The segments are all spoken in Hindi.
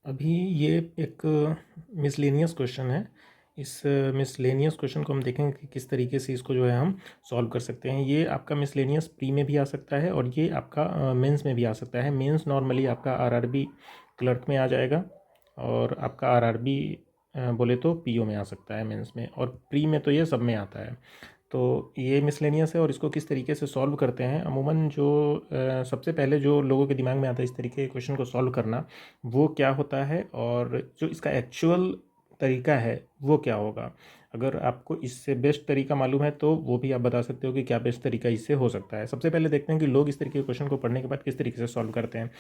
अभी ये एक मिसलेनियस क्वेश्चन है। इस मिसलेनियस क्वेश्चन को हम देखेंगे कि किस तरीके से इसको जो है हम सॉल्व कर सकते हैं। ये आपका मिसलेनियस प्री में भी आ सकता है और ये आपका मेंस में भी आ सकता है। मेंस नॉर्मली आपका आरआरबी क्लर्क में आ जाएगा और आपका आरआरबी बोले तो पीओ में आ सकता है मेंस में, और प्री में तो ये सब में आता है। तो ये मिसलेनियस है और इसको किस तरीके से सॉल्व करते हैं। अमूमन जो सबसे पहले जो लोगों के दिमाग में आता है इस तरीके के क्वेश्चन को सॉल्व करना, वो क्या होता है और जो इसका एक्चुअल तरीका है वो क्या होगा। अगर आपको इससे बेस्ट तरीका मालूम है तो वो भी आप बता सकते हो कि क्या बेस्ट तरीका इससे हो सकता है। सबसे पहले देखते हैं कि लोग इस तरीके के क्वेश्चन को पढ़ने के बाद किस तरीके से सॉल्व करते हैं।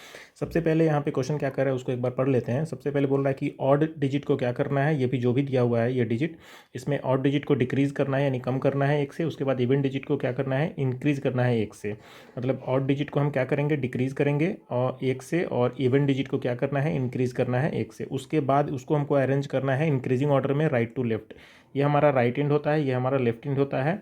सबसे पहले यहाँ पे क्वेश्चन क्या कर रहा है उसको एक बार पढ़ लेते हैं। सबसे पहले बोल रहा है कि ऑड डिजिट को क्या करना है, ये भी जो भी दिया हुआ है ये डिजिट, इसमें ऑड डिजिट को डिक्रीज करना है यानी कम करना है एक से। उसके बाद इवन डिजिट को क्या करना है, इंक्रीज करना है एक से। मतलब ऑड डिजिट को हम क्या करेंगे, डिक्रीज करेंगे और एक से, और इवन डिजिट को क्या करना है, इंक्रीज करना है एक से। उसके बाद उसको हमको अरेंज करना है इंक्रीजिंग ऑर्डर में, राइट टू लेफ्ट। ये हमारा राइट हैंड होता है, ये हमारा लेफ्ट हैंड होता है।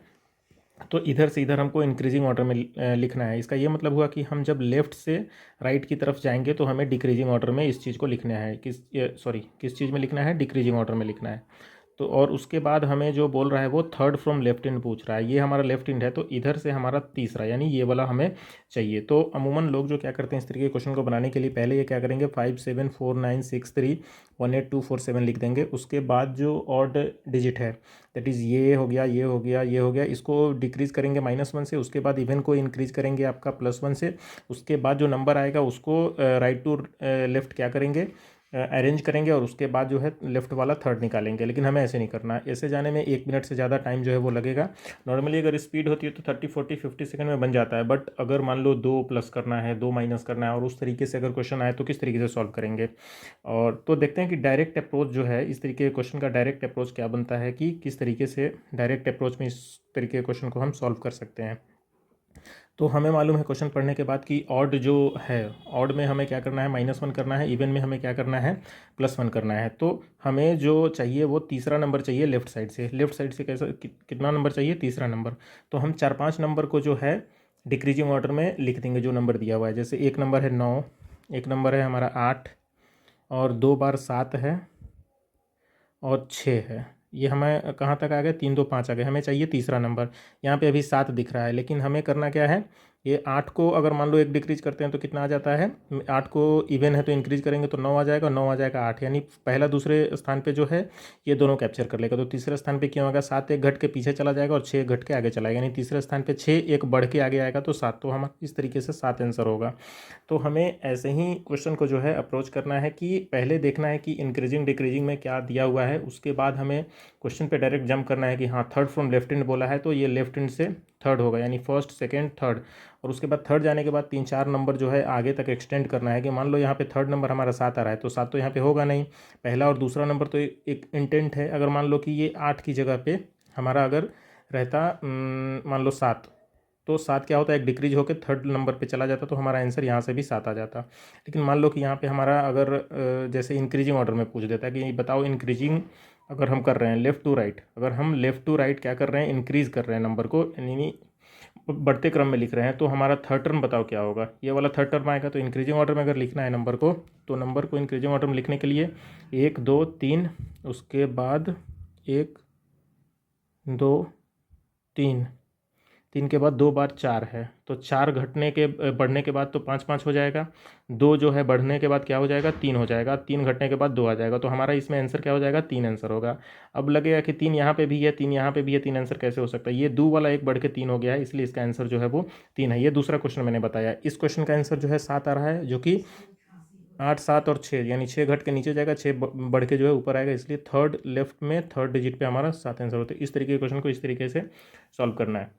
तो इधर से इधर हमको इंक्रीजिंग ऑर्डर में लिखना है। इसका ये मतलब हुआ कि हम जब लेफ़्ट से राइट की तरफ जाएंगे तो हमें डिक्रीजिंग ऑर्डर में इस चीज़ को लिखना है। किस चीज़ में लिखना है, डिक्रीजिंग ऑर्डर में लिखना है। तो और उसके बाद हमें जो बोल रहा है वो थर्ड फ्रॉम लेफ्ट हैंड पूछ रहा है। ये हमारा लेफ्ट हैंड है तो इधर से हमारा तीसरा यानी ये वाला हमें चाहिए। तो अमूमन लोग जो क्या करते हैं इस तरीके के क्वेश्चन को बनाने के लिए, पहले ये क्या करेंगे, 574963 18247 लिख देंगे। उसके बाद जो ऑड डिजिट है दैट इज़ ये हो गया, ये हो गया, ये हो गया, इसको डिक्रीज करेंगे -1 से। उसके बाद इवन को इंक्रीज करेंगे आपका +1 से। उसके बाद जो नंबर आएगा उसको राइट टू लेफ्ट क्या करेंगे, अरेंज करेंगे, और उसके बाद जो है लेफ्ट वाला थर्ड निकालेंगे। लेकिन हमें ऐसे नहीं करना है, ऐसे जाने में 1 मिनट से ज़्यादा टाइम जो है वो लगेगा। नॉर्मली अगर स्पीड होती है तो 30 40 50 सेकंड में बन जाता है, बट अगर मान लो 2 प्लस करना है, 2 माइनस करना है और उस तरीके से अगर क्वेश्चन आए तो किस तरीके से सॉल्व करेंगे। और तो देखते हैं कि डायरेक्ट अप्रोच जो है, इस तरीके के क्वेश्चन का डायरेक्ट अप्रोच क्या बनता है, कि किस तरीके से डायरेक्ट अप्रोच में इस तरीके के क्वेश्चन को हम सॉल्व कर सकते हैं। तो हमें मालूम है क्वेश्चन पढ़ने के बाद कि ऑड जो है, ऑड में हमें क्या करना है, -1 करना है, इवन में हमें क्या करना है, +1 करना है। तो हमें जो चाहिए वो तीसरा नंबर चाहिए लेफ्ट साइड से। लेफ्ट साइड से कैसा कितना नंबर चाहिए, तीसरा नंबर। तो हम 4 5 नंबर को जो है डिक्रीजिंग ऑर्डर में लिख देंगे जो नंबर दिया हुआ है। जैसे एक नंबर है 9, एक नंबर है हमारा 8, और 2 बार 7 है, और 6 है। ये हमें कहाँ तक आ गए, 3 2 5 आ गए। हमें चाहिए तीसरा नंबर। यहाँ पे अभी 7 दिख रहा है, लेकिन हमें करना क्या है, ये 8 को अगर मान लो एक डिक्रीज करते हैं तो कितना आ जाता है, 8 को इवन है तो इंक्रीज करेंगे तो 9 आ जाएगा, 9 आ जाएगा 8, यानी पहला दूसरे स्थान पे जो है ये दोनों कैप्चर कर लेगा। तो तीसरे स्थान पे क्या होगा, 7 एक घट के पीछे चला जाएगा और 6 एक घट के आगे चला जाएगा, यानी तीसरे स्थान पे 6 एक बढ़ के आगे आएगा तो 7। तो हम इस तरीके से 7 आंसर होगा। तो हमें ऐसे ही क्वेश्चन को जो है अप्रोच करना है कि पहले देखना है कि इंक्रीजिंग डिक्रीजिंग में क्या दिया हुआ है, उसके बाद हमें क्वेश्चन पे डायरेक्ट जंप करना है कि हाँ थर्ड फ्रॉम लेफ्ट हैंड बोला है तो ये लेफ्ट हैंड से थर्ड होगा, यानी फर्स्ट सेकंड थर्ड। और उसके बाद थर्ड जाने के बाद 3 4 नंबर जो है आगे तक एक्सटेंड करना है कि मान लो यहाँ पे थर्ड नंबर हमारा 7 आ रहा है तो 7 तो यहाँ पे होगा नहीं, पहला और दूसरा नंबर तो एक इंटेंट है। अगर मान लो कि ये 8 की जगह पे हमारा अगर रहता मान लो 7, तो 7 क्या होता है, एक डिक्रीज होकर थर्ड नंबर पे चला जाता तो हमारा आंसर यहाँ से भी 7 आ जाता। लेकिन मान लो कि यहाँ पे हमारा अगर जैसे इंक्रीजिंग ऑर्डर में पूछ देता है कि बताओ इंक्रीजिंग अगर हम कर रहे हैं लेफ़्ट टू राइट, अगर हम लेफ़्ट टू राइट क्या कर रहे हैं, इंक्रीज़ कर रहे हैं नंबर को, यानी बढ़ते क्रम में लिख रहे हैं, तो हमारा थर्ड टर्म बताओ क्या होगा, ये वाला थर्ड टर्म आएगा। तो इंक्रीजिंग ऑर्डर में अगर लिखना है नंबर को, तो नंबर को इंक्रीजिंग ऑर्डर में लिखने के लिए 1 2 3, उसके बाद 1 2 3, 3 के बाद 2 बार 4 है तो 4 घटने के बढ़ने के बाद तो 5 5 हो जाएगा। 2 जो है बढ़ने के बाद क्या हो जाएगा, 3 हो जाएगा। 3 घटने के बाद 2 आ जाएगा। तो हमारा इसमें आंसर क्या हो जाएगा, 3 आंसर होगा। अब लगेगा कि 3 यहाँ पे भी है, 3 यहाँ पे भी है, 3 आंसर कैसे हो सकता है, ये दो वाला एक बढ़ के 3 हो गया है, इसलिए इसका आंसर जो है वो 3 है। ये दूसरा क्वेश्चन मैंने बताया। इस क्वेश्चन का आंसर जो है 7 आ रहा है, जो कि 8 7 और 6, यानी 6 घट के नीचे जाएगा, 6 बढ़ के जो है ऊपर आएगा, इसलिए थर्ड लेफ्ट में थर्ड डिजिट पे हमारा 7 आंसर होता है। इस तरीके के क्वेश्चन को इस तरीके से सॉल्व करना है।